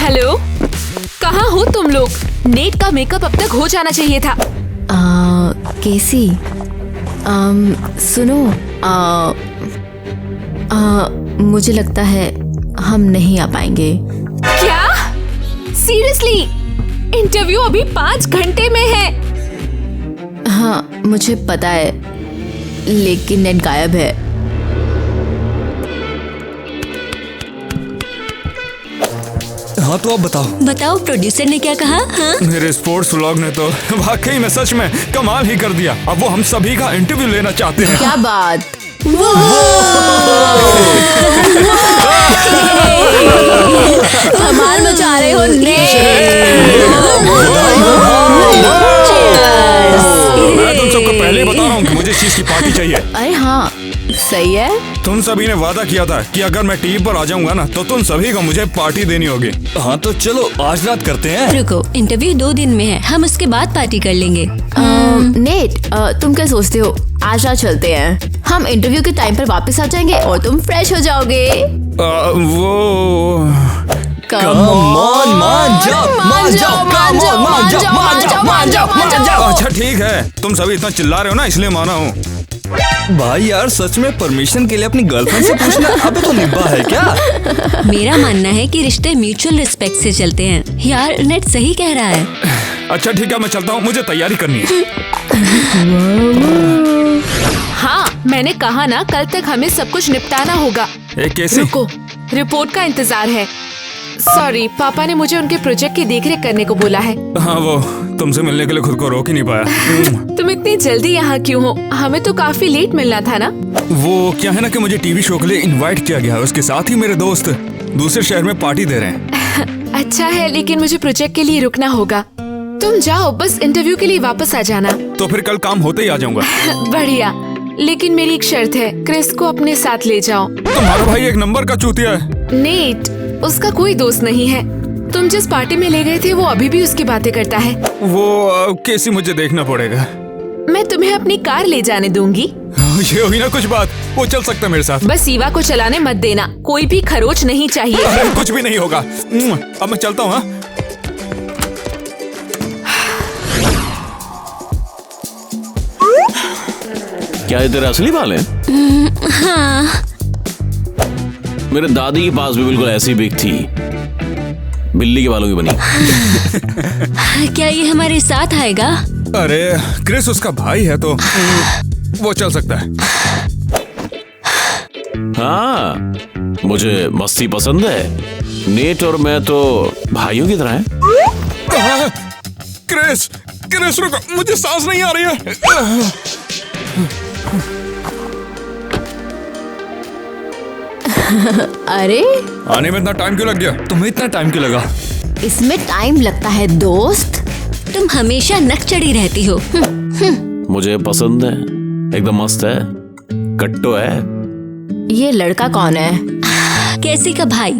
Hello, कहाँ हो तुम लोग? नेट का मेकअप अब तक हो जाना चाहिए था। केसी, सुनो, मुझे लगता है हम नहीं आ पाएंगे। क्या? सीरियसली? इंटरव्यू अभी 5 घंटे में है। हाँ मुझे पता है, लेकिन नेट गायब है। हाँ तो अब बताओ प्रोड्यूसर ने क्या कहा? हाँ? मेरे स्पोर्ट्स व्लॉग ने तो वाकई में सच में कमाल ही कर दिया। अब वो हम सभी का इंटरव्यू लेना चाहते हैं। क्या बात? कमाल मचा रहे हो मैं तुम सबको पहले ही बता रहा हूँ कि मुझे इस चीज की पार्टी चाहिए। अरे हाँ सही है। तुम सभी ने वादा किया था कि अगर मैं टीवी पर आ जाऊंगा ना तो तुम सभी को मुझे पार्टी देनी होगी। हाँ तो चलो आज रात करते हैं। रुको, इंटरव्यू 2 दिन में है, हम उसके बाद पार्टी कर लेंगे। नेट, तुम क्या सोचते हो? आज रात चलते हैं, हम इंटरव्यू के टाइम पर वापस आ जाएंगे और तुम फ्रेश हो जाओगे। वो अच्छा ठीक है, तुम सभी इतना चिल्ला रहे हो ना इसलिए माना हूँ। भाई यार सच में परमिशन के लिए अपनी गर्लफ्रेंड से पूछना अबे तो निब्बा है क्या? मेरा मानना है कि रिश्ते म्यूचुअल रिस्पेक्ट से चलते हैं। यार नेट सही कह रहा है। अच्छा ठीक है, मैं चलता हूँ, मुझे तैयारी करनी है। हाँ मैंने कहा ना, कल तक हमें सब कुछ निपटाना होगा। कैसे? रुको, रिपोर्ट का इंतजार है। सॉरी, पापा ने मुझे उनके प्रोजेक्ट की देखरेख करने को बोला है। हाँ वो तुमसे मिलने के लिए खुद को रोक ही नहीं पाया। तुम इतनी जल्दी यहाँ क्यों हो? हमें तो काफी लेट मिलना था ना। वो क्या है ना कि मुझे टीवी शो के लिए इनवाइट किया गया है, उसके साथ ही मेरे दोस्त दूसरे शहर में पार्टी दे रहे हैं। अच्छा है, लेकिन मुझे प्रोजेक्ट के लिए रुकना होगा। तुम जाओ, बस इंटरव्यू के लिए वापस आ जाना। तो फिर कल काम होते ही आ जाऊंगा। बढ़िया, लेकिन मेरी एक शर्त है, क्रिस को अपने साथ ले जाओ। तुम्हारा भाई एक नंबर का चूतिया है। नेट, उसका कोई दोस्त नहीं है। तुम जिस पार्टी में ले गए थे वो अभी भी उसकी बातें करता है। वो कैसी मुझे देखना पड़ेगा। मैं तुम्हें अपनी कार ले जाने दूंगी। ये हुई ना कुछ बात, वो चल सकता है मेरे साथ। बस ईवा को चलाने मत देना, कोई भी खरोच नहीं चाहिए। अरे कुछ भी नहीं होगा। अब मैं चलता हूँ। क्या ये तेरे असली बाल हैं? हाँ। मेरे दादी के पास भी बिल्कुल ऐसी बिग थी, बिल्ली के बालों की बनी। क्या ये हमारे साथ आएगा? अरे क्रिस उसका भाई है तो वो चल सकता है। हाँ मुझे मस्ती पसंद है। नेट और मैं तो भाइयों की तरह हैं। क्रिस, क्रिस रुको, मुझे सांस नहीं आ रही है। अरे आने में इतना टाइम क्यों लग गया? तुम्हें इतना टाइम क्यों लगा? इसमें टाइम लगता है दोस्त। तुम हमेशा नक चढ़ी रहती हो। मुझे पसंद है, एकदम मस्त है, कट्टो है। ये लड़का कौन है? कैसी का भाई।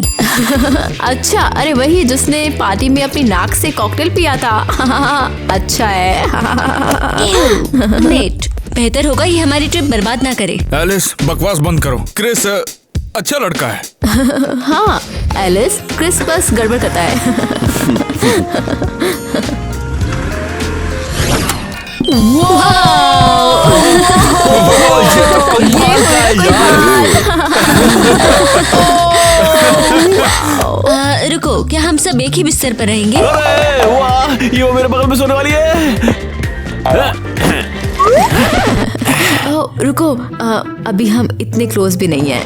अच्छा, अरे वही जिसने पार्टी में अपनी नाक से कॉकटेल पिया था। अच्छा है। नेट, बेहतर होगा ये हमारी ट्रिप बर्बाद ना करे। एलिस बकवास बंद करो। क्रिस अच्छा लड़का है। हाँ एलिस, क्रिस बस गड़बड़ करता है। रुको, क्या हम सब एक ही बिस्तर पर रहेंगे? अरे वाह, ये वो मेरे बगल में सोने वाली है। रुको, अभी हम इतने क्लोज भी नहीं हैं।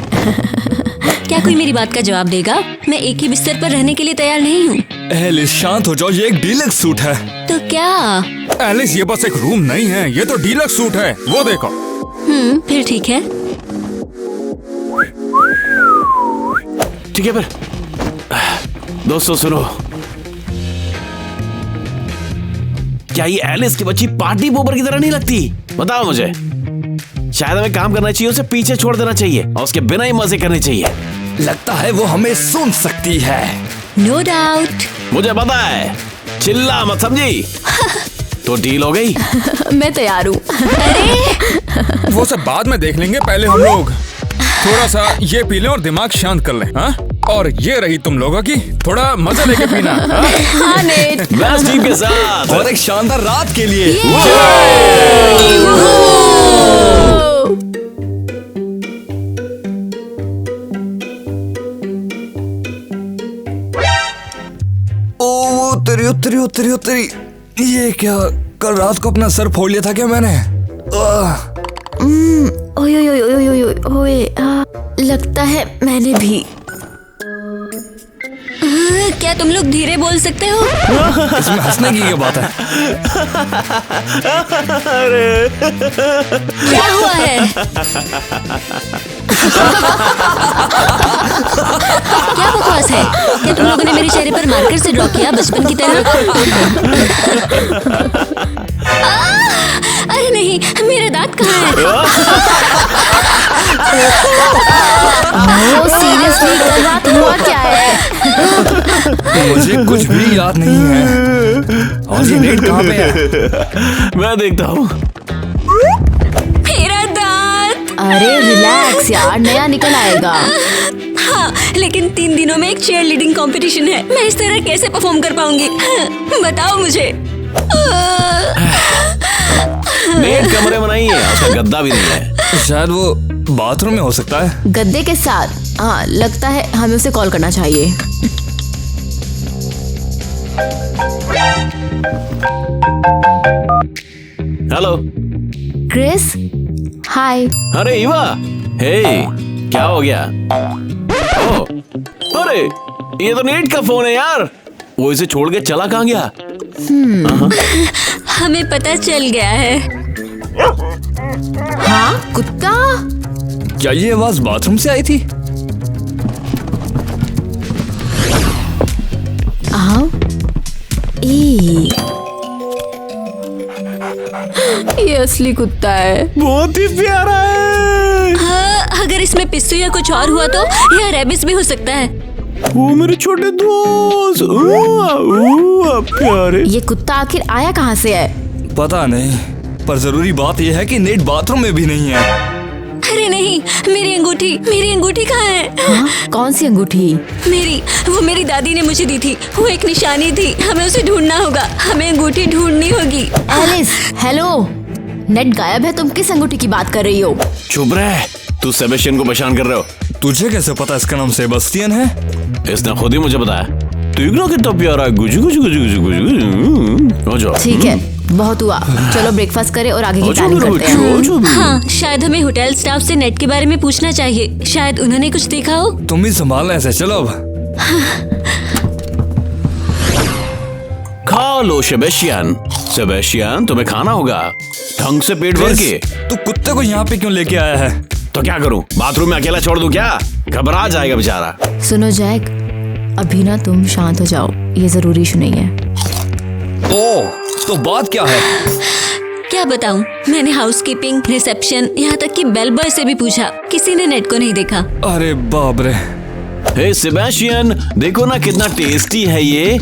क्या कोई मेरी बात का जवाब देगा? मैं एक ही बिस्तर पर रहने के लिए तैयार नहीं हूँ। एलिस शांत हो जाओ, ये एक डीलक्स सूट है। तो क्या? एलिस ये बस एक रूम नहीं है, ये तो डीलक्स सूट है, वो देखो। फिर ठीक है। ठीक है फिर दोस्तों सुनो, क्या ये एलिस की बच्ची पार्टी पोपर की तरह नहीं लगती? बताओ मुझे। शायद हमें काम करना चाहिए, उसे पीछे छोड़ देना चाहिए और उसके बिना ही मजे करने चाहिए। लगता है वो हमें सुन सकती है। No doubt. मुझे पता है, चिल्ला मत समझी। तो डील हो गई। मैं तैयार हूँ। वो सब बाद में देख लेंगे, पहले हम लोग थोड़ा सा ये पी लें और दिमाग शांत कर लें। हाँ और ये रही तुम लोगों की, थोड़ा मजा लेके पीना। हाँ? हाँ नेट। बेस्ट टीम के साथ। और एक शानदार रात के लिए। ओ तेरी ये क्या, कल रात को अपना सर फोड़ लिया था क्या मैंने? ओए ओए ओए ओए ओए ओए, लगता है मैंने भी। क्या तुम लोग धीरे बोल सकते हो? इसमें हंसने की क्या बात है? क्या हुआ है? क्या बकवास है? क्या तुम लोगों ने मेरे चेहरे पर मार्कर से ड्रॉ किया बचपन की तरह? अरे नहीं, मेरा दांत कहाँ है? सीरियसली कल रात हुआ क्या है? मुझे कुछ भी याद नहीं है। और ये नेट कहाँ पे है? मैं देखता हूँ। मेरा दांत। अरे रिलैक्स यार, नया निकल आएगा। हाँ, लेकिन 3 दिनों में एक चेयर लीडिंग कंपटीशन है। मैं इस तरह कैसे परफॉर्म कर पाऊंगी? बताओ मुझे। नेट कमरे में नहीं है, उसका गद्दा भी नहीं है। शायद वो बाथरूम में हो सकता है। गद्दे के साथ। हाँ, लगता है हमें उसे कॉल करना चाहिए। हेलो क्रिस, हाय। अरे ईवा, हे क्या हो गया? ओह, अरे ये तो नेट का फोन है यार। वो इसे छोड़ के चला कहाँ गया? हमें पता चल गया है। हाँ, कुत्ता। क्या ये आवाज बाथरूम से आई थी? हाँ, ये असली कुत्ता है। बहुत ही प्यारा है। हाँ, अगर इसमें पिस्सू या कुछ और हुआ तो यह रेबिस भी हो सकता है। वो मेरे छोटे दोस्त। प्यारे। ये कुत्ता आखिर आया कहाँ से है? पता नहीं, पर जरूरी बात यह है कि नेट बाथरूम में भी नहीं है। अरे नहीं, मेरी अंगूठी कहाँ है? हाँ? कौन सी अंगूठी? वो मेरी दादी ने मुझे दी थी। वो एक निशानी थी, हमें उसे ढूंढना होगा। हमें अंगूठी ढूंढनी होगी। Alice, hello. नेट गायब है, तुम किस अंगूठी की बात कर रही हो? चुप रह, तू सेबेस्टियन को पहचान कर रहे हो? तुझे कैसे पता इसका नाम सेबेस्टियन है? इसने खुद ही मुझे बताया। देखना कितना प्यारा है। गुजु गुजु गुजु गुजु गुजु। गुजु। ठीक है, बहुत हुआ। चलो ब्रेकफास्ट करें और आगे की प्लानिंग करते हैं। हाँ, शायद हमें होटल स्टाफ से नेट के बारे में पूछना चाहिए। शायद उन्होंने कुछ देखा हो। तुम ही संभालना ऐसे। चलो अब खा लो सेबेस्टियन। सेबेस्टियन, तुम्हें खाना होगा ढंग से, पेट भर के। तू कुत्ते को यहाँ पे क्यों लेके आया है? तो क्या करूं, बाथरूम में अकेला छोड़ दूं क्या? घबरा जाएगा बेचारा। सुनो जैक, अभी ना तुम शांत हो जाओ, ये जरूरी इशू नहीं है। ओह, तो बात क्या है? क्या बताऊं, मैंने हाउसकीपिंग, रिसेप्शन, यहाँ तक कि बेल बॉय से भी पूछा। किसी ने नेट को नहीं देखा। अरे बाप रे। हे सेबेस्टियन, देखो ना कितना टेस्टी है ये।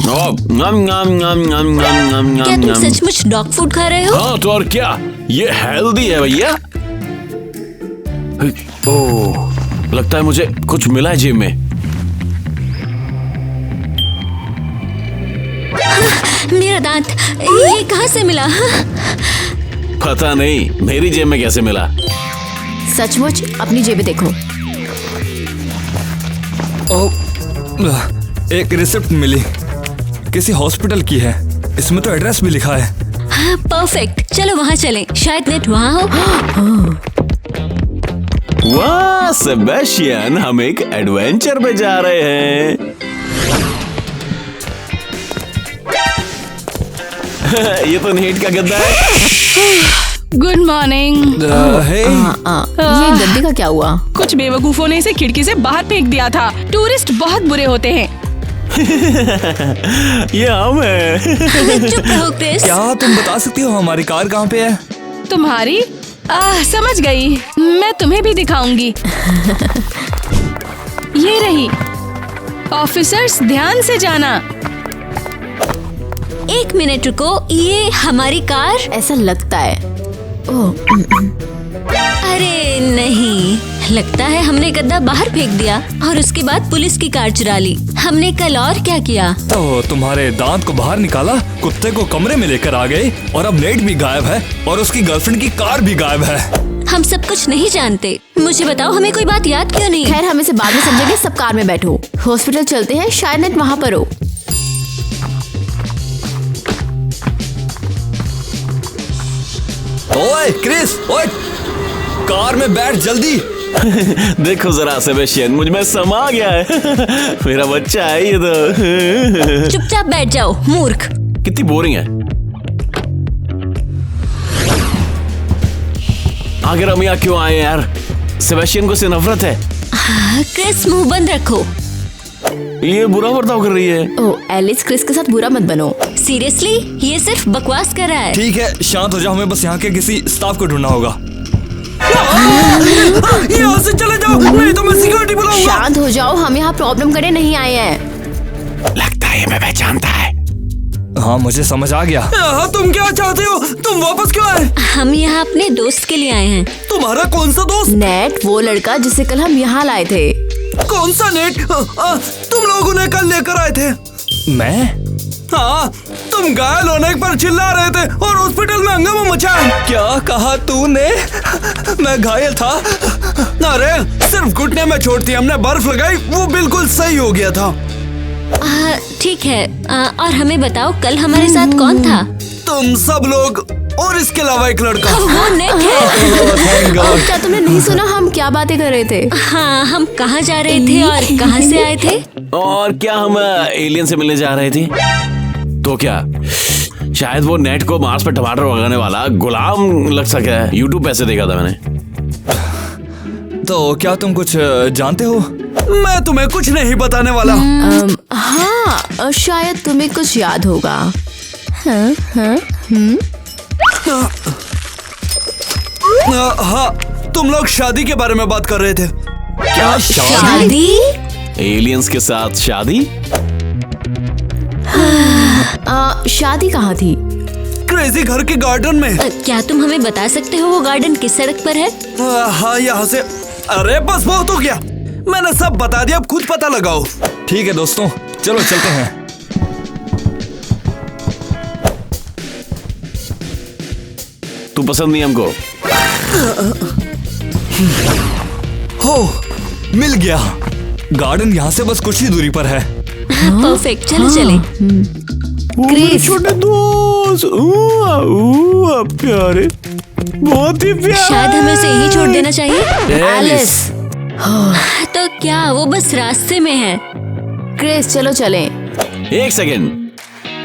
क्या तुम सचमुच डॉग फूड खा रहे हो? हाँ तो और क्या, ये हेल्दी है भैया। ओह, लगता है मुझे कुछ मिला है जेब में। मेरा दांत, ये कहाँ से मिला? पता नहीं, मेरी जेब में कैसे मिला? सचमुच अपनी जेबें देखो। ओह, एक रिसिप्ट मिली, किसी हॉस्पिटल की है। इसमें तो एड्रेस भी लिखा है। हाँ, परफेक्ट। चलो वहाँ चलें, शायद नेट वहाँ हो। वाह सेबेस्टियन, हम एक एडवेंचर पे जा रहे हैं। ये तो नेट का गद्दा है। Good morning. हे, ये गद्दे का क्या हुआ? कुछ बेवकूफों ने इसे खिड़की से बाहर फेंक दिया था। टूरिस्ट बहुत बुरे होते हैं। ये हम है। चुप रहो क्रिस। क्या तुम बता सकती हो हमारी कार कहाँ पे है? तुम्हारी? समझ गई, मैं तुम्हें भी दिखाऊंगी। ये रही। ऑफिसर्स, ध्यान से जाना। 1 मिनट रुको, ये हमारी कार? ऐसा लगता है। ओह, अरे नहीं, लगता है हमने गद्दा बाहर फेंक दिया और उसके बाद पुलिस की कार चुरा ली। हमने कल और क्या किया? तो तुम्हारे दांत को बाहर निकाला, कुत्ते को कमरे में लेकर आ गए और अब नेट भी गायब है और उसकी गर्लफ्रेंड की कार भी गायब है। हम सब कुछ नहीं जानते। मुझे बताओ, हमें कोई बात याद क्यों नहीं? खैर हम इसे बाद में समझेंगे, सब कार में बैठो, हॉस्पिटल चलते हैं, शायद नेट वहाँ पर हो। ओए क्रिस, ओए कार में बैठ जल्दी। देखो जरा सेबेस्टियन, मुझ में समा गया है। मेरा बच्चा है ये तो। चुपचाप बैठ जाओ मूर्ख। कितनी बोरिंग है। आखिर हम यहाँ क्यों आए यार? सेबेस्टियन को से नफरत है। क्रिस मुंह बंद रखो। ये बुरा बर्ताव कर रही है। ओ एलिस, क्रिस के साथ बुरा मत बनो। सीरियसली, ये सिर्फ बकवास कर रहा है। ठीक है, शांत हो जाओ, हमें बस यहाँ के किसी स्टाफ को ढूंढना होगा। यहाँ से चले जाओ, नहीं तो मैं सिक्योरिटी बुलाऊंगा। शांत हो जाओ, हम यहाँ प्रॉब्लम करने नहीं आए हैं। लगता है मैं पहचानता है। हाँ मुझे समझ आ गया। हाँ, तुम क्या चाहते हो? तुम वापस क्यों आए? हम यहाँ अपने दोस्त के लिए आए हैं। तुम्हारा कौन सा दोस्त? नेट, वो लड़का जिसे कल हम यहाँ लाए थे। कौन सा नेट? तुम लोगों ने कल लेकर आए थे। मैं? हाँ, तुम घायल होने पर चिल्ला रहे थे और हॉस्पिटल में हंगामा मचा। क्या कहा तूने? मैं घायल था? अरे सिर्फ घुटने में चोट थी, हमने बर्फ लगाई, वो बिल्कुल सही हो गया था। ठीक है, और हमें बताओ कल हमारे साथ कौन था? तुम सब लोग और इसके अलावा एक लड़का। वो नेट है। और क्या तुमने नहीं सुना हम क्या बातें कर रहे थे? हाँ, हम कहाँ जा रहे थे और कहाँ से आए थे? और क्या हम एलियन से मिलने जा रहे थे? तो क्या शायद वो नेट को मार्स पे टमाटर उगाने वाला गुलाम लग सका है। यूट्यूब पैसे देखा था मैंने। तो क्या तुम कुछ जानते हो? मैं तुम्हें कुछ नहीं बताने वाला। हाँ, शायद तुम्हें कुछ याद होगा। हाँ, तुम लोग शादी के बारे में बात कर रहे थे। क्या शादी? एलियंस के साथ शादी? शादी कहाँ थी? क्रेजी घर के गार्डन में। क्या तुम हमें बता सकते हो वो गार्डन किस सड़क पर है? हाँ, यहाँ से। अरे बस बहुत हो गया, मैंने सब बता दिया, अब खुद पता लगाओ। ठीक है दोस्तों, चलो चलते हैं। तू पसंद नहीं हमको? हो, मिल गया। गार्डन यहाँ से बस कुछ ही दूरी पर है। परफेक्ट, चलो चले। क्रिस, छोटे दोस्त, प्यारे, बहुत ही प्यारे। शायद हमें उसे यही छोड़ देना चाहिए। एलिस, तो क्या वो बस रास्ते में है? क्रिस चलो चलें। एक सेकेंड,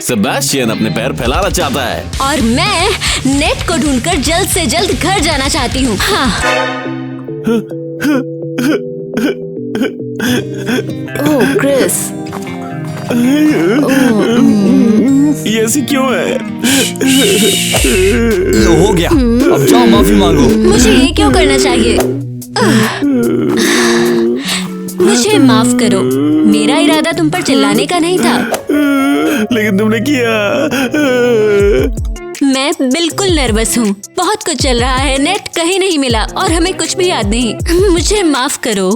सेबेस्टियन अपने पैर फैलाना चाहता है और मैं नेट को ढूंढकर जल्द से जल्द घर जाना चाहती हूँ। हाँ। ओह क्रिस, ये ऐसी क्यों है? लो हो गया, अब जाओ माफी मांगो। मुझे ये क्यों करना चाहिए? मुझे माफ करो, मेरा इरादा तुम पर चिल्लाने का नहीं था। लेकिन तुमने किया। मैं बिल्कुल नर्वस हूँ, बहुत कुछ चल रहा है, नेट कहीं नहीं मिला और हमें कुछ भी याद नहीं। मुझे माफ करो।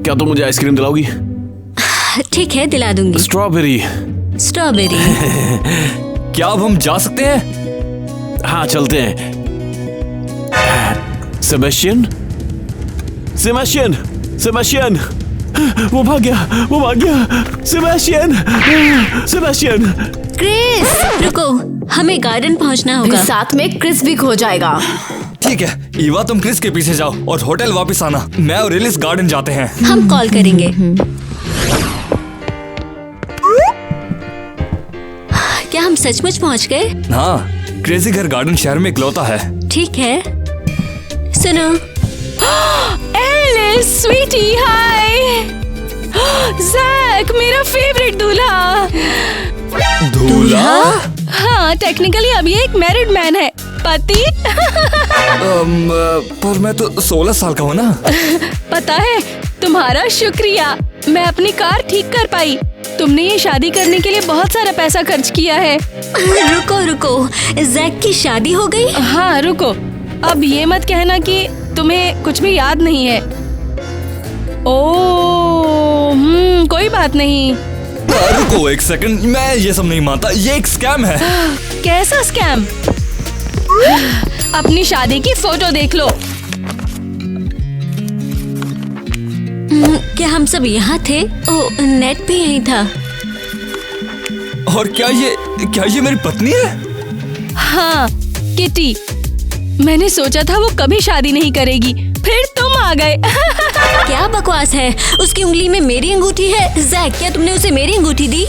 क्या तुम मुझे आइसक्रीम दिलाओगी? ठीक है, दिला दूंगी। स्ट्रॉबेरी। स्ट्रॉबेरी। क्या अब हम जा सकते हैं? हाँ चलते हैं। सेबेस्टियन, सेबेस्टियन, सेबेस्टियन, वो भाग गया, वो भाग गया। Sebastian, Sebastian. क्रिस, रुको, हमें गार्डन पहुंचना फिर होगा। साथ में क्रिस भी खो जाएगा। ठीक है, ईवा तुम क्रिस के पीछे जाओ और होटल वापस आना। मैं और एलिस गार्डन जाते हैं। हम कॉल करेंगे। क्या हम सचमुच पहुंच गए? हाँ, क्रेजी घर गार्डन शहर में इकलौता है। ठीक है, सुनो। एलिस स्वीटी, हाय। जैक, मेरा फेवरेट दूल्हा। दूल्हा? हाँ, टेक्निकली अब ये एक मैरिड मैन है। पति? पर मैं तो 16 साल का हूँ ना। पता है, तुम्हारा शुक्रिया, मैं अपनी कार ठीक कर पाई। तुमने ये शादी करने के लिए बहुत सारा पैसा खर्च किया है। रुको रुको, जैक की शादी हो गई? हाँ रुको, अब ये मत कहना कि तुम्हें कुछ भी याद नहीं है। कोई बात नहीं। रुको एक सेकंड, मैं ये सब नहीं मानता, ये एक स्कैम है। कैसा स्कैम? अपनी शादी की फोटो देख लो। क्या हम सब यहाँ थे? ओ, नेट भी यहीं था। और क्या ये मेरी पत्नी है? हाँ, किटी। मैंने सोचा था वो कभी शादी नहीं करेगी, फिर तुम आ गए। क्या बकवास है? उसकी उंगली में मेरी अंगूठी है। जैक, क्या तुमने उसे मेरी अंगूठी दी?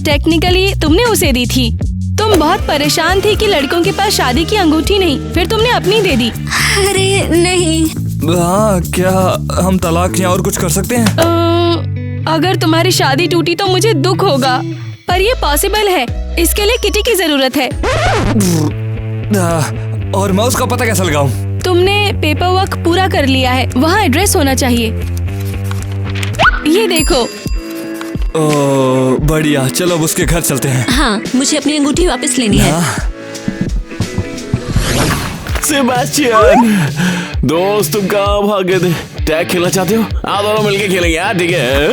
टेक्निकली तुमने उसे दी थी। तुम बहुत परेशान थी कि लड़कों के पास शादी की अंगूठी नहीं, फिर तुमने अपनी दे दी। अरे नहीं। हाँ, क्या हम तलाक या और कुछ कर सकते हैं? अगर तुम्हारी शादी टूटी तो मुझे दुख होगा, पर ये पॉसिबल है। इसके लिए किटी की जरूरत है। और मैं उसका पता कैसे लगाऊं? तुमने पेपर वर्क पूरा कर लिया है, वहाँ एड्रेस होना चाहिए। ये देखो। बढ़िया, चलो अब उसके घर चलते हैं। हाँ, मुझे अपनी अंगूठी वापस लेनी है। सेबास्टियन, दोस्त तुम कहाँ भाग गए थे? टैग खेलना चाहते हो? आप दोनों मिलके खेलेंगे यार, ठीक है?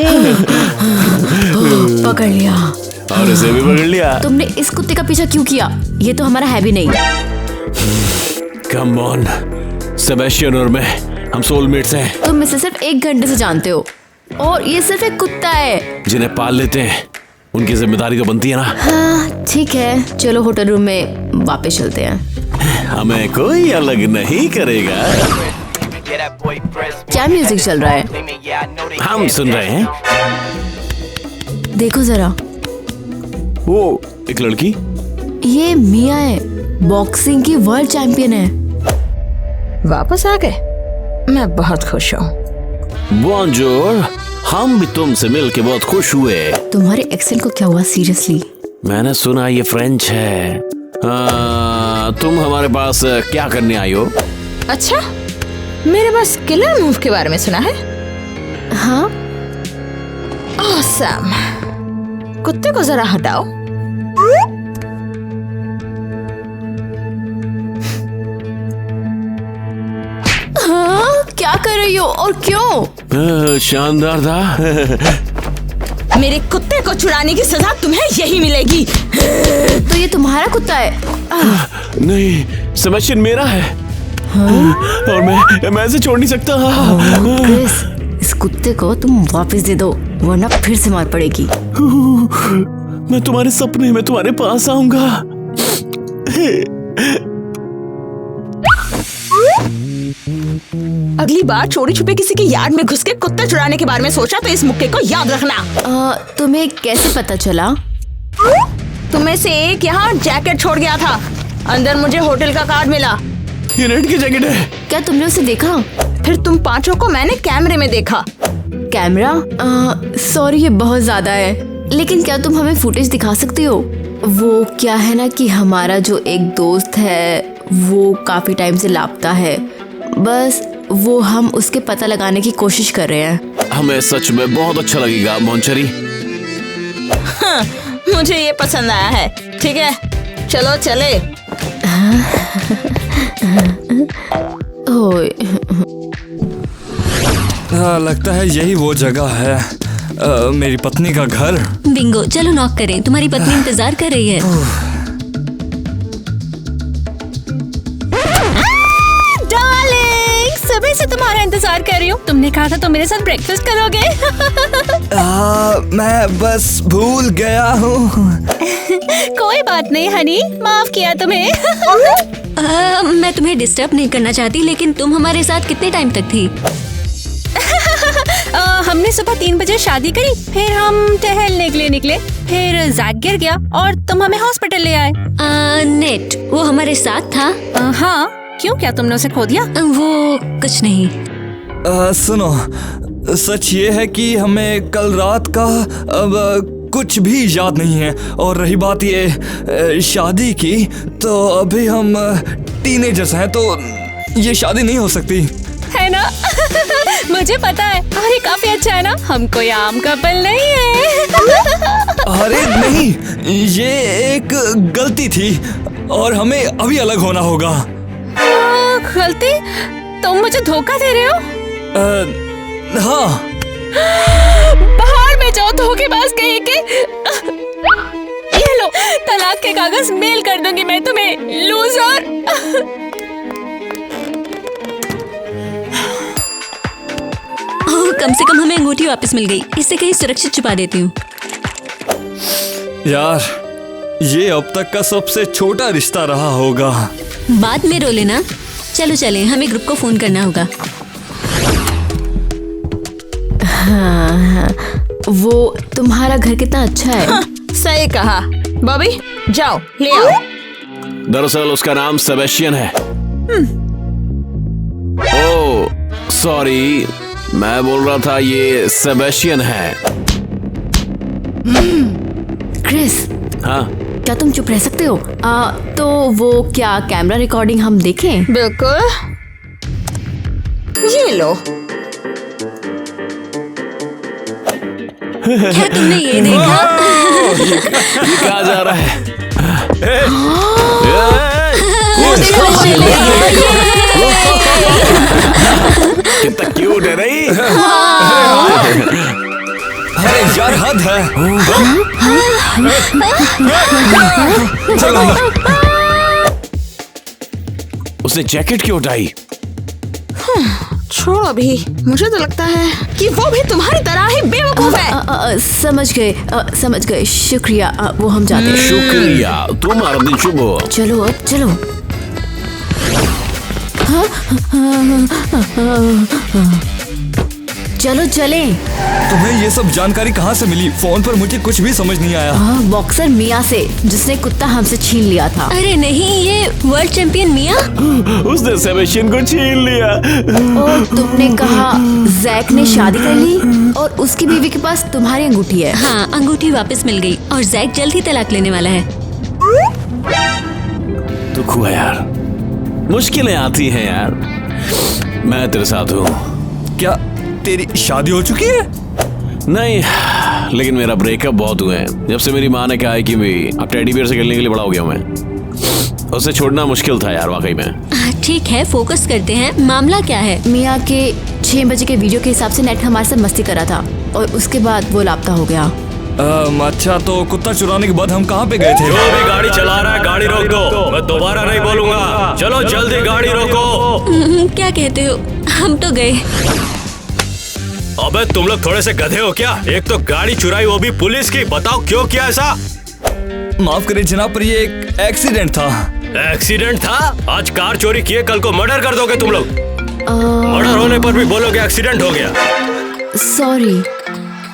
पकड़ लिया। और इसे भी पकड़ लिया। तुमने इस कुत्ते का पीछा क्यों किया? ये तो हमारा है भी नहीं। कम ऑन, सेबास्टियन और मैं, हम सोलमेट्स हैं। तुम इसे सिर्फ 1 घंटे से जानते हो, और ये सिर्फ एक कुत्ता है। जिन्हें पाल लेते हैं उनकी जिम्मेदारी तो बनती है ना। हाँ ठीक है, चलो होटल रूम में वापस चलते हैं। हमें कोई अलग नहीं करेगा। क्या म्यूजिक चल रहा है? हम सुन रहे हैं। देखो जरा, वो एक लड़की। ये मिया है, बॉक्सिंग की वर्ल्ड चैंपियन है। वापस आ गए, मैं बहुत खुश हूँ। बॉन्जोर, हम भी तुमसे मिलके बहुत खुश हुए। तुम्हारे एक्सेंट को क्या हुआ? सीरियसली? मैंने सुना ये फ्रेंच है। तुम हमारे पास क्या करने आई हो? अच्छा, मेरे पास किलर मूव के बारे में सुना है? हाँ। ऑसम। कुत्ते को जरा हटाओ। हाँ, क्या कर रही हो और क्यों? शानदार था। मेरे कुत्ते को छुड़ाने की सजा तुम्हें यही मिलेगी। तो ये तुम्हारा कुत्ता है? नहीं, सेबास्टियन मेरा है। और मैं इसे छोड़ नहीं सकता। क्रिस, इस कुत्ते को तुम वापस दे दो, वरना फिर से मार पड़ेगी। मैं तुम्हारे सपने में तुम्हारे पास आऊंगा। अगली बार चोरी छुपे किसी के यार्ड में घुस के कुत्ता चुराने के बारे में सोचा तो इस मुक्के को याद रखना। तुम्हें कैसे पता चला? तुम्हें से एक यहाँ जैकेट छोड़ गया था। अंदर मुझे होटल का कार्ड मिला। ये रेड की जैकेट है। क्या तुमने उसे देखा? फिर तुम पांचों को मैंने कैमरे में देखा। कैमरा? सॉरी, ये बहुत ज्यादा है, लेकिन क्या तुम हमें फुटेज दिखा सकती हो? वो क्या है ना कि हमारा जो एक दोस्त है वो काफी टाइम से लापता है, बस वो हम उसके पता लगाने की कोशिश कर रहे हैं। हमें सच में बहुत अच्छा लगेगा मॉन्चरी। हाँ, मुझे ये पसंद आया है। ठीक है, चलो चले। लगता है यही वो जगह है, मेरी पत्नी का घर। बिंगो, चलो नॉक करें, तुम्हारी पत्नी इंतजार कर रही है। डार्लिंग, सुबह से तुम्हारा इंतजार कर रही हूँ। तुमने कहा था तुम मेरे साथ ब्रेकफास्ट करोगे। मैं बस भूल गया हूँ। कोई बात नहीं हनी, माफ किया तुम्हें। मैं तुम्हें डिस्टर्ब नहीं करना चाहती, लेकिन तुम हमारे साथ कितने टाइम तक थी? हमने सुबह 3 बजे शादी करी, फिर हम टहलने के लिए निकले, फिर जैक गिर गया और तुम हमें हॉस्पिटल ले आए। नेट वो हमारे साथ था। हाँ, क्यों, क्या तुमने उसे खो दिया? वो कुछ नहीं। सुनो, सच ये है कि हमें कल रात का कुछ भी याद नहीं है, और रही बात ये शादी की, तो अभी हम टीनेजर्स हैं, तो ये शादी नहीं हो सकती है ना? मुझे पता है, और ये काफी अच्छा है ना, हम कोई आम कपल नहीं है। अरे नहीं, ये एक गलती थी और हमें अभी अलग होना होगा। गलती? तुम मुझे धोखा दे रहे हो? हाँ। बाहर में जाओ धोखेबाज कहीं के। ये लो तलाक के कागज मेल कर दूंगी मैं तुम्हें, लूजर। कम से कम हमें अंगूठी वापस मिल गई। इसे कहीं सुरक्षित छुपा देती हूँ। यार, ये अब तक का सबसे छोटा रिश्ता रहा होगा। बाद में रो लेना। चलो चलें, हमें ग्रुप को फोन करना होगा। हाँ, वो तुम्हारा घर कितना अच्छा है। सही कहा। बॉबी जाओ ले आओ। दरअसल उसका नाम सेबेस्टियन है। ओह सॉरी, मैं बोल रहा था ये सेबेस्टियन है। क्रिस, हाँ क्या तुम चुप रह सकते हो? तो वो क्या कैमरा रिकॉर्डिंग हम देखें? बिल्कुल, ये लो। क्या तुमने ये देखा? ये कहाँ जा रहा है? कितना क्यूट है नहीं? अरे यार, हद है। उसने जैकेट क्यों उठाई? छोड़ो अभी। मुझे तो लगता है कि वो भी तुम्हारी तरह ही बेवकूफ है। समझ गए। शुक्रिया। वो हम जाते हैं। शुक्रिया, तुम्हारा दिन शुभ हो। चलो अब चलो। चलो चले। तुम्हें ये सब जानकारी कहाँ से मिली? फोन पर मुझे कुछ भी समझ नहीं आया। बॉक्सर मिया से, जिसने कुत्ता हमसे छीन लिया था। अरे नहीं, ये वर्ल्ड चैंपियन मिया। उसने सेबेस्टियन को छीन लिया। और तुमने कहा जैक ने शादी कर ली और उसकी बीवी के पास तुम्हारी अंगूठी है। हाँ, अंगूठी वापस मिल गई और जैक जल्द ही तलाक लेने वाला है। दुख हुआ यार, मुश्किलें आती हैं यार। मैं तेरे साथ हूँ। क्या तेरी शादी हो चुकी है? नहीं, लेकिन मेरा ब्रेकअप बहुत हुए हैं। जब से मेरी माँ ने कहा है कि मैं अब टेडी बियर से खेलने के लिए बड़ा हो गया हूँ मैं। उसे छोड़ना मुश्किल था यार, वाकई में। ठीक है, फोकस करते हैं। मामला क्या है? मिया के 6 बजे के वीडियो के हिसाब से नेट हमारे साथ मस्ती करा था और उसके बाद वो लापता हो गया। अच्छा, तो कुत्ता चुराने के बाद हम कहाँ पे गए थे? जो भी गाड़ी चला रहा है गाड़ी रोक दो। मैं दोबारा नहीं बोलूंगा। चलो जल्दी गाड़ी रोको। क्या कहते हो? हम तो गए। अबे तुम लोग थोड़े से गधे हो क्या? एक तो गाड़ी चुराई, वो भी पुलिस की। बताओ क्यों किया ऐसा? माफ करिए जनाब, पर ये एक एक्सीडेंट था। एक्सीडेंट था? आज कार चोरी किए, कल को मर्डर कर दोगे तुम लोग। मर्डर होने पर भी बोलोगे एक्सीडेंट हो गया। सॉरी।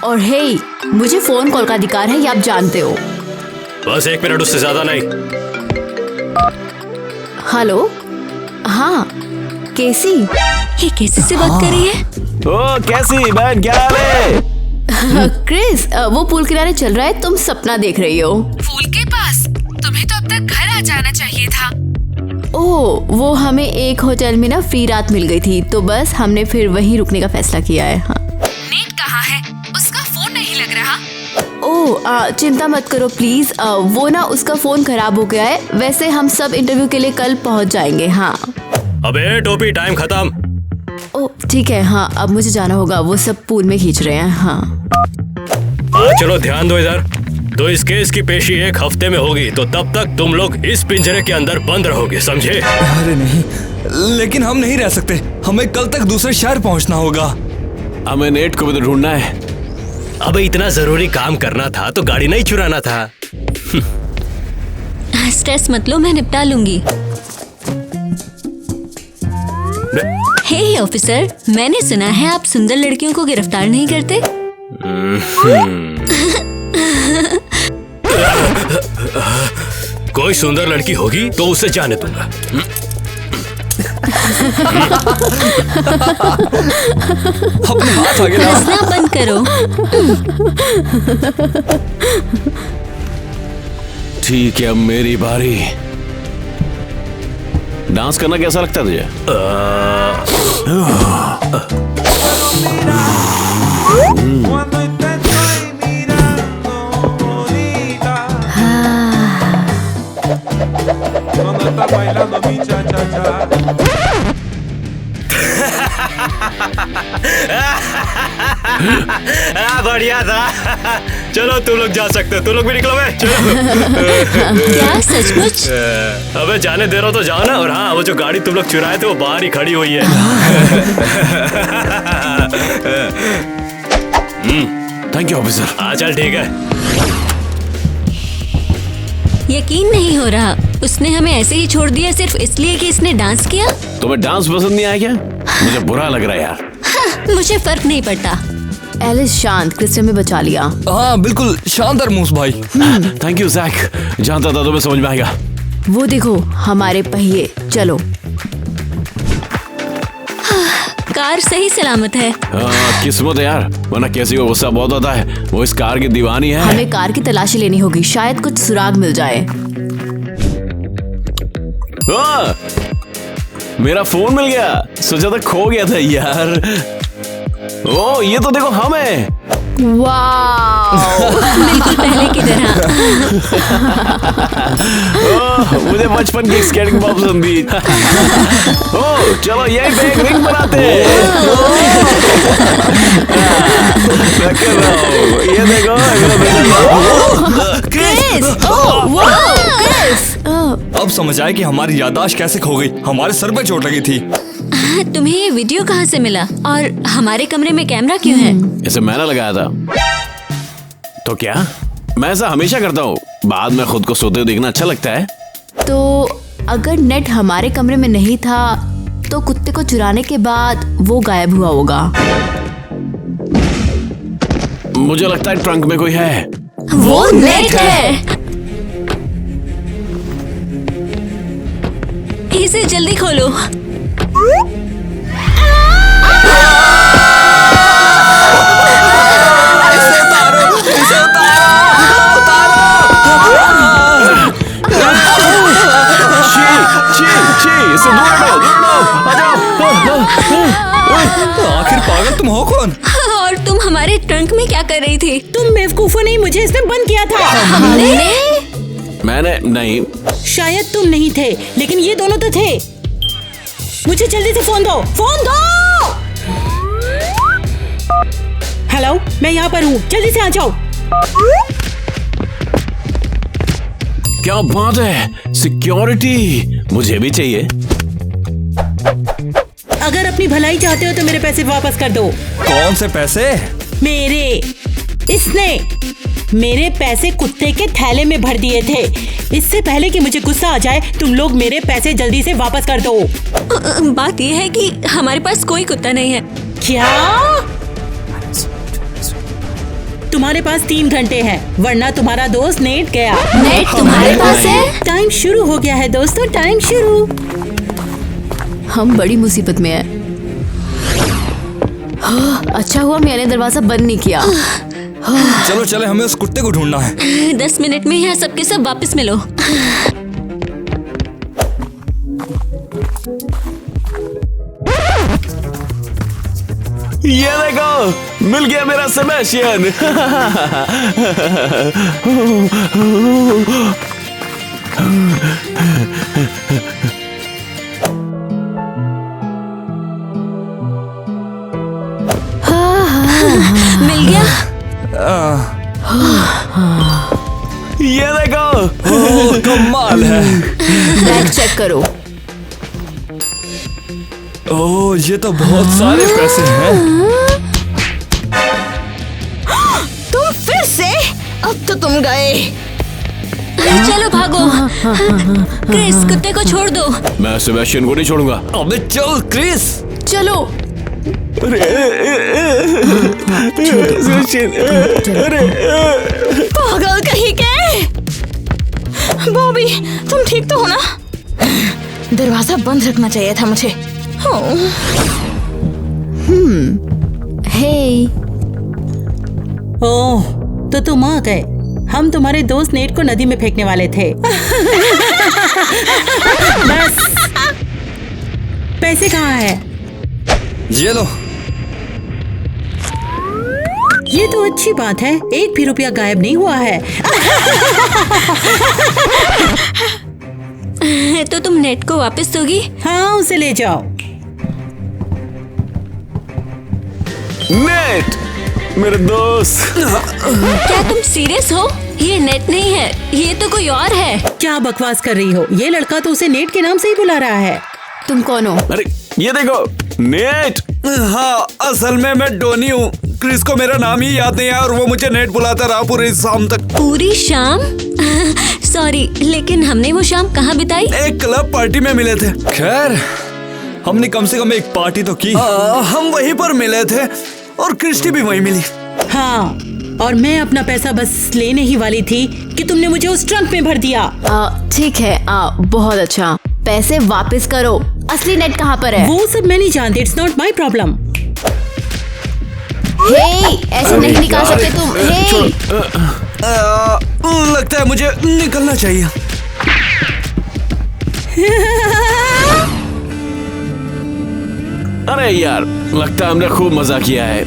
और हे, मुझे फोन कॉल का अधिकार है, ये आप जानते हो। बस 1 मिनट, उससे ज्यादा नहीं। हेलो। हाँ, कैसी? ये कैसे से बात कर रही है? ओ कैसी बहन, क्या हाल है? क्रिस, वो पूल किनारे चल रहा है, तुम सपना देख रही हो। फूल के पास? तुम्हें तो अब तक घर आ जाना चाहिए था। ओह, वो हमें एक होटल में ना फ्री रात मिल गई थी, तो बस हमने फिर वहीं रुकने का फैसला किया है। हाँ। नेट कहाँ है? उसका फोन नहीं लग रहा। ओह, चिंता मत करो प्लीज। वो ना उसका फोन खराब हो गया है। वैसे हम सब इंटरव्यू के लिए कल पहुंच जाएंगे। हाँ। अबे टोपी, टाइम खत्म। ओह ठीक है। हाँ, अब मुझे जाना होगा, वो सब पूल में खींच रहे हैं। हाँ चलो ध्यान दो इधर। तो इस केस की पेशी 1 हफ्ते में होगी, तो तब तक तुम लोग इस पिंजरे के अंदर बंद रहोगे, समझे? अरे नहीं, लेकिन हम नहीं रह सकते। हमें कल तक दूसरे शहर पहुंचना होगा। हमें नेट को भी तो ढूंढना है। अबे इतना जरूरी काम करना था तो गाड़ी नहीं चुराना था। स्ट्रेस मत लो, मैं निपटा लूंगी। हे ऑफिसर, मैंने सुना है आप सुंदर लड़कियों को गिरफ्तार नहीं करते। कोई सुंदर लड़की होगी तो उसे जाने दूंगा। अपने हाथ आगे ला। हंसना बंद करो। ठीक है, अब मेरी बारी। डांस करना कैसा लगता है तुझे? बढ़िया था। चलो तुम लोग जा सकते हो, तुम लोग भी निकलो बे, चलो। क्या सचमुच? अबे जाने दे रहा हो तो जाओ ना। और हाँ, वो जो गाड़ी तुम लोग चुराए थे वो बाहर ही खड़ी हुई है। Thank you officer. हाँ चल ठीक है। यकीन नहीं हो रहा, उसने हमें ऐसे ही छोड़ दिया सिर्फ इसलिए कि इसने डांस किया। तुम्हें डांस पसंद नहीं आया क्या? मुझे बुरा लग रहा है यार। हाँ, मुझे फर्क नहीं पड़ता। एलिस शांत, क्रिस में बचा लिया। हाँ बिल्कुल शानदार मूस भाई। थैंक यू जैक, जानता था तुम्हें समझ में आएगा। वो देखो हमारे पहिए, चलो। कार सही सलामत है। किस्मत है यार, वरना किसी को गुस्सा बहुत आता है। वो इस कार की दीवानी है। हमें कार की तलाशी लेनी होगी, शायद कुछ सुराग मिल जाए। मेरा फोन मिल गया, सोचा था खो गया था यार। ओ ये तो देखो हम हैं। वाह बिल्कुल पहले की तरह। मुझे बचपन की स्केटिंग बहुत पसंद थी। ओ चलो यही पे एक रिंग बनाते हैं। ये देखो क्रिस, अब समझ आया कि हमारी याददाश्त कैसे खो गई। हमारे सर पे चोट लगी थी। तुम्हें ये वीडियो कहाँ से मिला और हमारे कमरे में कैमरा क्यों है? इसे मैंने लगाया था। तो क्या मैं ऐसा हमेशा करता हूँ, बाद में खुद को सोते हुए देखना अच्छा लगता है। तो अगर नेट हमारे कमरे में नहीं था तो कुत्ते को चुराने के बाद वो गायब हुआ होगा। मुझे लगता है ट्रंक में कोई है। वो नेट है। इसे जल्दी खोलो। आखिर पागल तुम हो कौन? और तुम हमारे ट्रंक में क्या कर रही थी? तुम बेवकूफों ने मुझे इसमें बंद किया था। मैंने नहीं। शायद तुम नहीं थे, लेकिन ये दोनों तो थे। मुझे जल्दी से फोन दो, फोन दो। हेलो, मैं यहाँ पर हूँ, जल्दी से आ जाओ। क्या बात है, सिक्योरिटी मुझे भी चाहिए। अगर अपनी भलाई चाहते हो तो मेरे पैसे वापस कर दो। कौन से पैसे? मेरे, इसने मेरे पैसे कुत्ते के थैले में भर दिए थे। इससे पहले कि मुझे गुस्सा आ जाए, तुम लोग मेरे पैसे जल्दी से वापस कर दो। बात यह है कि हमारे पास कोई कुत्ता नहीं है। क्या? तुम्हारे पास 3 घंटे हैं, वरना तुम्हारा दोस्त नेट गया। नेट तुम्हारे पास है? टाइम शुरू हो गया है दोस्तों, टाइम शुरू। हम बड़ी मुसीबत में हैं। अच्छा हुआ मैंने दरवाजा बंद नहीं किया। चलो चले, हमें उस कुत्ते को ढूंढना है। 10 मिनट में यहाँ सबके सब वापस मिलो। ये देखो, मिल गया मेरा सेबेस्टियन। मिल गया। ये देखो, ओह, कमाल है। बैग चेक करो। ओह, ये तो बहुत सारे पैसे हैं। तुम फिर से? अब तो तुम गए। चलो भागो। क्रिस, कुत्ते को छोड़ दो। मैं सेबेस्टियन को नहीं छोड़ूंगा। अबे चल क्रिस। चलो। पागल कहीं के। बॉबी, तुम ठीक तो हो ना? दरवाजा बंद रखना चाहिए था मुझे। हे। ओह, तो तुम आ गए। हम तुम्हारे दोस्त नेट को नदी में फेंकने वाले थे। बस, पैसे कहाँ है? ये लो। ये तो अच्छी बात है, एक भी रुपया गायब नहीं हुआ है। तो तुम नेट को वापस दोगी? हाँ, उसे ले जाओ। नेट, मेरे दोस्त। क्या तुम सीरियस हो? ये नेट नहीं है, ये तो कोई और है। क्या बकवास कर रही हो? ये लड़का तो उसे नेट के नाम से ही बुला रहा है। तुम कौन हो? अरे ये देखो, नेट। हाँ, असल में मैं डोनी हूँ। क्रिस को मेरा नाम ही याद नहीं है और वो मुझे नेट बुलाता रहा पूरी शाम तक। पूरी शाम? सॉरी, लेकिन हमने वो शाम कहाँ बिताई? एक क्लब पार्टी में मिले थे। खैर, हमने कम से कम एक पार्टी तो की। हम वहीं पर मिले थे और क्रिस्टी भी वहीं मिली। हाँ, और मैं अपना पैसा बस लेने ही वाली थी कि तुमने मुझे उस ट्रंक में भर दिया। ठीक है, बहुत अच्छा। पैसे वापस करो। असली नेट कहाँ पर है? वो सब मैं नहीं जानती। It's not my problem. Hey, ऐसे नहीं निकाल सकते तुम। हे, लगता है मुझे निकलना चाहिए। अरे यार, लगता है हमने खूब मजा किया है।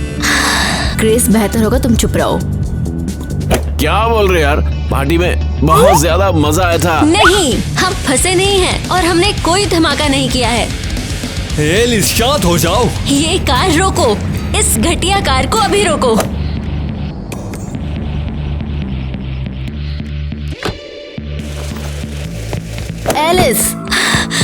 क्रिस, बेहतर होगा तुम चुप रहो। क्या बोल रहे यार? पार्टी में बहुत ज्यादा मजा आया था। नहीं, हम फंसे नहीं हैं और हमने कोई धमाका नहीं किया है। एलिस, शांत हो जाओ। ये कार रोको, इस घटिया कार को अभी रोको।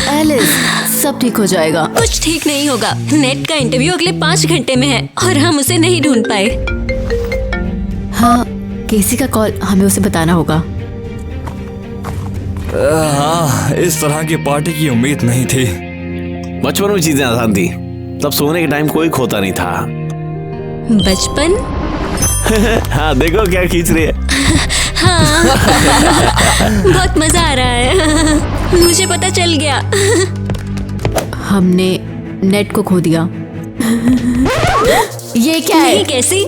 एलिस, सब ठीक हो जाएगा। कुछ ठीक नहीं होगा। नेट का इंटरव्यू अगले 5 घंटे में है और हम उसे नहीं ढूंढ पाए। हाँ, केसी का कॉल, हमें उसे बताना होगा। हाँ, इस तरह की पार्टी की उम्मीद नहीं थी। बचपन में चीजें आसान थी, तब सोने के टाइम कोई खोता नहीं था। बचपन? हाँ, देखो क्या खींच रही है। हाँ। बहुत मजा आ रहा है। मुझे पता चल गया। हमने नेट को खो दिया। ये क्या है? नहीं, कैसी?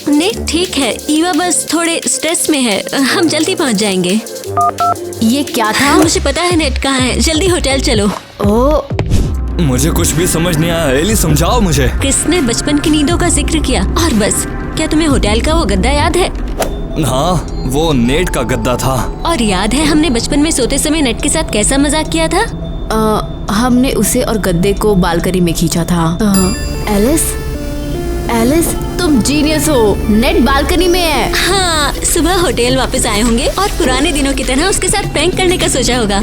नेट ठीक है, ईवा बस थोड़े स्ट्रेस में है। हम जल्दी पहुंच जाएंगे। ये क्या था? मुझे पता है नेट कहाँ है। जल्दी होटल चलो। ओ, मुझे कुछ भी समझ नहीं आया। एलिस, समझाओ मुझे। किसने बचपन की नींदों का जिक्र किया? और बस, क्या तुम्हें होटल का वो गद्दा याद है? हाँ, वो नेट का गद्दा था। और याद है हमने बचपन में सोते समय नेट के साथ कैसा मजाक किया था? हमने उसे और गद्दे को बालकनी में खींचा था। एलिस, तुम जीनियस हो। नेट बालकनी में है। हाँ, सुबह होटल वापस आए होंगे और पुराने दिनों की तरह उसके साथ प्रैंक करने का सोचा होगा।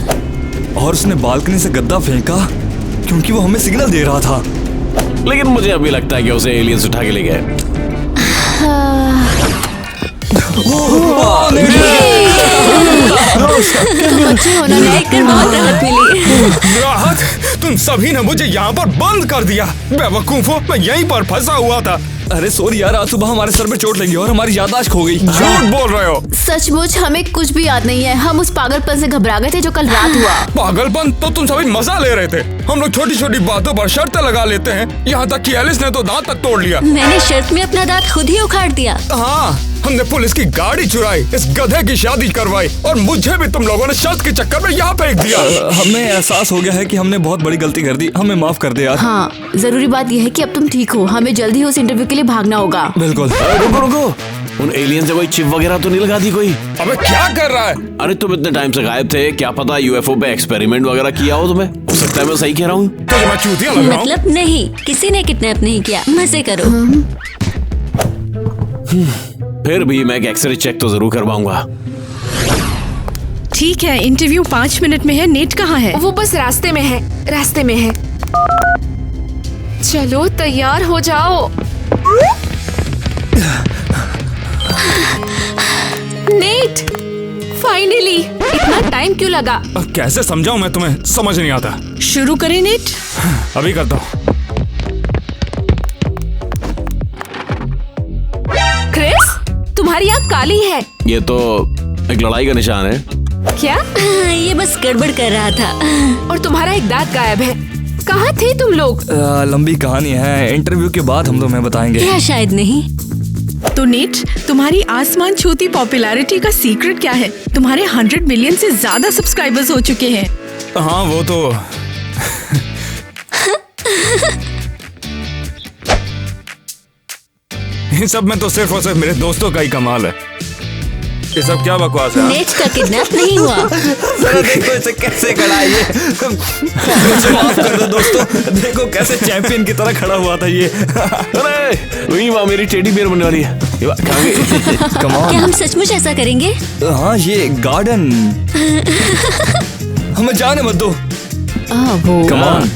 और उसने बालकनी से गद्दा फेंका क्योंकि वो हमें सिग्नल दे रहा था। लेकिन मुझे अभी लगता है कि उसे एलियंस उठा के ले गए। तुम अच्छे हो ना? देखकर बहुत राहत मिली। राहत? तुम सभी ने मुझे यहाँ पर बंद कर दिया। बेवकूफो, मैं यहीं पर फंसा हुआ था। अरे सॉरी यार, आज सुबह हमारे सर पे चोट लगी और हमारी याददाश्त खो गई। झूठ बोल रहे हो। सचमुच हमें कुछ भी याद नहीं है। हम उस पागलपन से घबरा गए थे जो कल रात हुआ। पागलपन? तो तुम सभी मजा ले रहे थे। हम लोग छोटी छोटी बातों पर शर्तें लगा लेते हैं। यहाँ तक कि एलिस ने तो दांत तक तोड़ लिया। मैंने शर्त में अपना दांत खुद ही उखाड़ दिया। हाँ, हमने पुलिस की गाड़ी चुराई, इस गधे की शादी करवाई और मुझे भी तुम लोगों ने शर्त के चक्कर में यहाँ फेंक दिया। हमें एहसास हो गया है कि हमने बहुत बड़ी गलती कर दी। हमें माफ कर दे यार। हाँ, जरूरी बात यह है कि अब तुम ठीक हो। हमें जल्दी उस इंटरव्यू के लिए भागना होगा। बिल्कुल। रुको रुको, उन एलियन से कोई चिप वगैरह तो नहीं लगा दी कोई? अबे क्या कर रहा है? अरे तुम इतने टाइम से गायब थे, क्या पता यूएफओ पे एक्सपेरिमेंट वगैरह किया हो तुम्हें। हो सकता है मैं सही कह रहा हूँ। तुझे मैं चूतिया लग रहा हूँ? मतलब नहीं, किसी ने किडनैप नहीं किया। मजे करो। फिर भी मैं एक एक्सरे चेक तो जरूर करवाऊंगा। ठीक है, इंटरव्यू 5 मिनट में है। नेट कहाँ है? वो बस रास्ते में है, रास्ते में है। चलो तैयार हो जाओ। Net, finally. इतना टाइम क्यों लगा? कैसे समझाऊं मैं तुम्हें, समझ नहीं आता। शुरू करें नेट? अभी करता हूँ। क्रिस, तुम्हारी आँख काली है। ये तो एक लड़ाई का निशान है। क्या? ये बस गड़बड़ कर रहा था। और तुम्हारा एक दांत गायब है। कहाँ थे तुम लोग? लंबी कहानी है, इंटरव्यू के बाद हम तुम्हें बताएंगे। क्या? शायद नहीं। तो नेट, तुम्हारी आसमान छूती पॉपुलैरिटी का सीक्रेट क्या है? तुम्हारे 100 मिलियन से ज्यादा सब्सक्राइबर्स हो चुके हैं। हाँ, वो तो इन सब में तो सिर्फ और सिर्फ मेरे दोस्तों का ही कमाल है। ये सब क्या बकवास है? नेच का किडनैप नहीं हुआ। जरा देखो इसे कैसे खड़ा है ये। मुझे माफ कर दो दोस्तों, देखो कैसे चैंपियन की तरह खड़ा हुआ था ये। अरे वही वहाँ मेरी टेडी बियर बनने वाली है। ये वाह, कहाँ गई? Come on. क्या हम सचमुच ऐसा करेंगे? हाँ ये गार्डन हमें जाने मत दो। वो कम ऑन।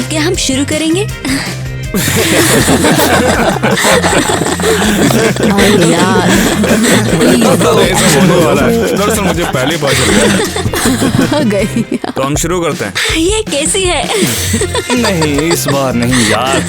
क्या हम शुरू करेंगे? अरे यार दरअसल मुझे पहले पता चल गया। गई। तो हम शुरू करते हैं। ये कैसी है? नहीं इस बार नहीं यार।